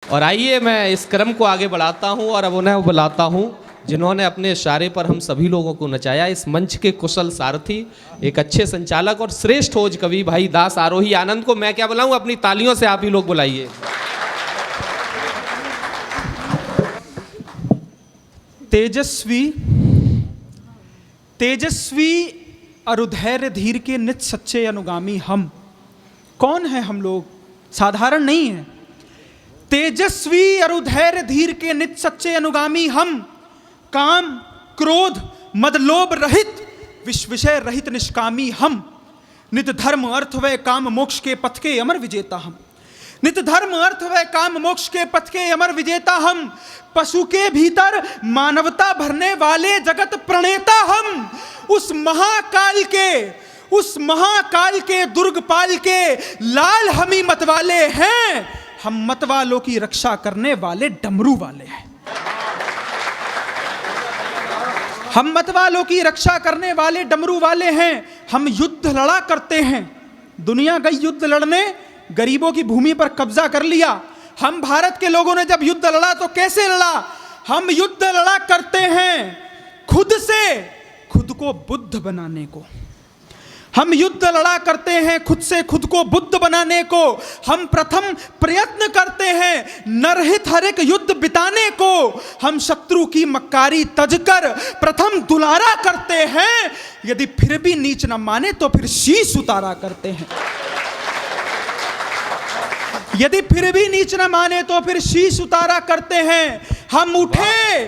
और आइए मैं इस क्रम को आगे बढ़ाता हूं और अब उन्हें बुलाता हूं जिन्होंने अपने इशारे पर हम सभी लोगों को नचाया। इस मंच के कुशल सारथी, एक अच्छे संचालक और श्रेष्ठ खोज कवि भाई दास आरोही आनंद को मैं क्या बुलाऊं, अपनी तालियों से आप ही लोग बुलाइए। तेजस्वी अरुधैर्य धीर के नित सच्चे अनुगामी हम। कौन है हम लोग? साधारण नहीं है। तेजस्वी अरुधैर्य धीर के नित सच्चे अनुगामी हम, काम क्रोध मदलोभ रहित विषय रहित निष्कामी हम। नित धर्म अर्थ व काम मोक्ष के पथ के अमर विजेता हम। नित धर्म अर्थ व काम मोक्ष के पथ के अमर विजेता हम। पशु के भीतर मानवता भरने वाले जगत प्रणेता हम। उस महाकाल के दुर्गपाल के लाल हमी मतवाले हैं। हम मतवालों की रक्षा करने वाले डमरू वाले हैं। हम मतवालों की रक्षा करने वाले डमरू वाले हैं। हम युद्ध लड़ा करते हैं। दुनिया गई युद्ध लड़ने, गरीबों की भूमि पर कब्जा कर लिया। हम भारत के लोगों ने जब युद्ध लड़ा तो कैसे लड़ा? हम युद्ध लड़ा करते हैं खुद से खुद को बुद्ध बनाने को। हम युद्ध लड़ा करते हैं खुद से खुद को बुद्ध बनाने को। हम प्रथम प्रयत्न करते हैं नरहित हरिक युद्ध बिताने को। हम शत्रु की मक्कारी तजकर प्रथम दुलारा करते हैं। यदि फिर भी नीच न माने तो फिर शीश उतारा करते हैं। यदि फिर भी नीच न माने तो फिर शीश उतारा करते हैं। हम उठे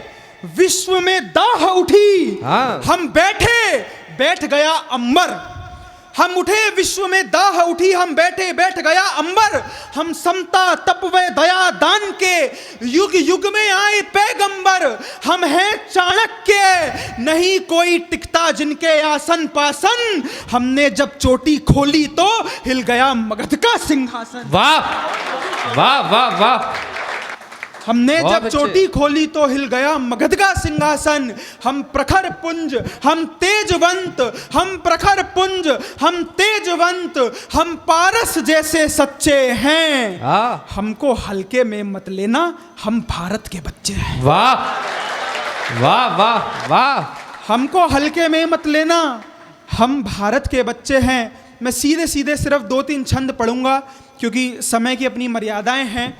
विश्व में दाह उठी। हम बैठ गया अंबर। हम उठे विश्व में दाह उठी। हम बैठ गया अंबर। हम समता तप व दया दान के युग युग में आए पैगंबर। हम हैं चाणक्य, नहीं कोई टिकता जिनके आसन पासन। हमने जब चोटी खोली तो हिल गया मगध का सिंहासन। वाह वाह वाह वाह। हमने जब चोटी खोली तो हिल गया मगध का सिंहासन। हम प्रखर पुंज, हम तेजवंत, हम प्रखर पुंज, हम तेजवंत, हम पारस जैसे सच्चे हैं। हमको हल्के में मत लेना, हम भारत के बच्चे हैं। वाह वाह वाह वाह। हमको हल्के में मत लेना, हम भारत के बच्चे हैं। मैं सीधे सीधे सिर्फ 2-3 छंद पढ़ूंगा क्योंकि समय की अपनी मर्यादाएं हैं।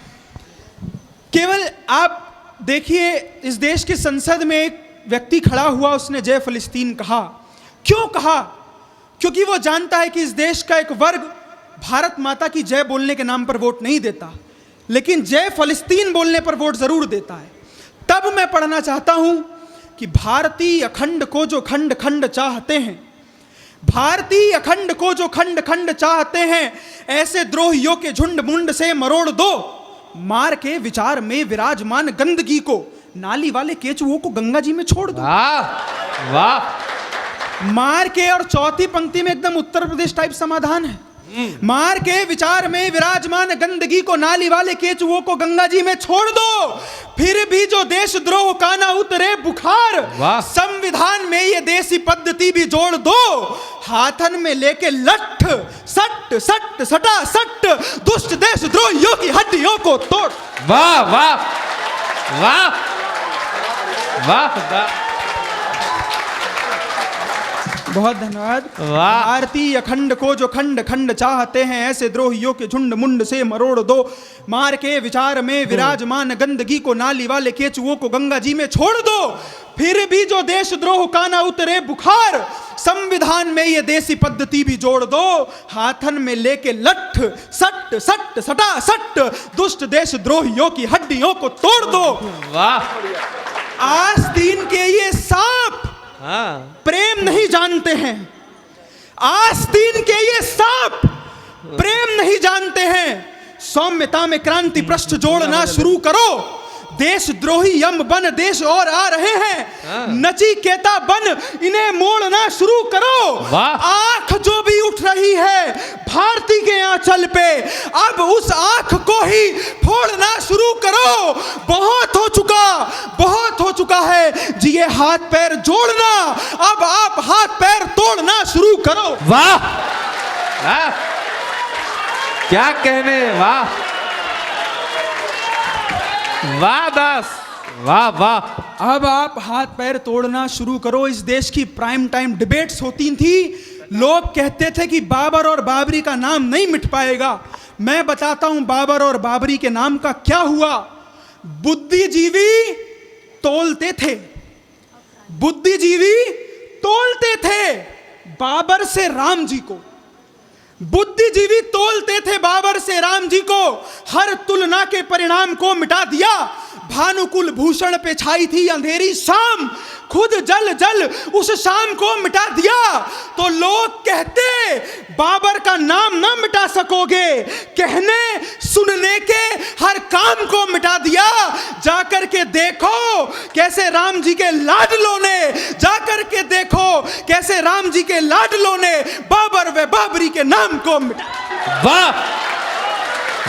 केवल आप देखिए, इस देश की संसद में एक व्यक्ति खड़ा हुआ, उसने जय फिलिस्तीन कहा। क्यों कहा? क्योंकि वो जानता है कि इस देश का एक वर्ग भारत माता की जय बोलने के नाम पर वोट नहीं देता, लेकिन जय फिलिस्तीन बोलने पर वोट जरूर देता है। तब मैं पढ़ना चाहता हूं कि भारतीय अखंड को जो खंड खंड चाहते हैं, भारतीय अखंड को जो खंड खंड चाहते हैं, ऐसे द्रोहियों के झुंड मुंड से मरोड़ दो। मार के विचार में विराजमान गंदगी को, नाली वाले केचुओं को गंगा जी में छोड़ दो। वाह वाह। मार के, और चौथी पंक्ति में एकदम उत्तर प्रदेश टाइप समाधान है। मार के विचार में विराजमान गंदगी को, नाली वाले केचुओं को गंगा जी में छोड़ दो। फिर भी जो देशद्रोह का ना उतरे बुखार, संविधान में ये देसी पद्धति भी जोड़ दो। हाथन में लेके लठ सट सट सटा सट, दुष्ट देशद्रोहियों की हड्डियों को तोड़। वाह वाह वाह वाह वाह। बहुत धन्यवाद। भारतीय अखंड को जो खंड खंड चाहते हैं, ऐसे द्रोहियों के झुंड मुंड से मरोड़ दो। मार के विचार में विराजमान गंदगी को, नाली वाले केचुओं को गंगा जी में छोड़ दो। फिर भी जो देशद्रोह का ना उतरे बुखार, संविधान में ये देसी पद्धति भी जोड़ दो। हाथन में लेके लठ सट सट सटा सट, दुष्ट देशद्रोहियों की हड्डियों को तोड़ दो। वाह। आस्तीन के ये सांप प्रेम नहीं जानते हैं। आस्तीन के ये सांप प्रेम नहीं जानते हैं। सौम्यता में क्रांति पृष्ठ जोड़ना शुरू करो। देशद्रोही यम बन देश और आ रहे हैं। नचिकेता बन इन्हें मोड़ना शुरू करो। आंख जो भी उठ रही है भारती के आंचल पे, अब उस आंख को ही फोड़ना शुरू करो। बहुत हो चुका है जी ये हाथ पैर जोड़ना। अब आप हाथ पैर तोड़ना शुरू करो। वाह क्या कहने। वाह वाह दास, वाह वाह। अब आप हाथ पैर तोड़ना शुरू करो। इस देश की प्राइम टाइम डिबेट्स होती थी, लोग कहते थे कि बाबर और बाबरी का नाम नहीं मिट पाएगा। मैं बताता हूं बाबर और बाबरी के नाम का क्या हुआ। बुद्धिजीवी तोलते थे, बुद्धिजीवी तोलते थे बाबर से राम जी को, बुद्धिजीवी तोलते थे बाबर से राम जी को। हर तुलना के परिणाम को मिटा दिया। भानुकुल भूषण पे छाई थी अंधेरी शाम, खुद जल जल उस शाम को मिटा दिया। तो लोग कहते बाबर का नाम ना मिटा सकोगे, कहने सुनने के हर काम को मिटा दिया। जाकर के देखो कैसे राम जी के लाडलों ने, जाकर के देखो कैसे राम जी के लाडलों ने बाबर व बाबरी के नाम को मिटा। वाह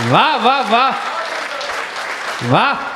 वाह वाह वाह वाह।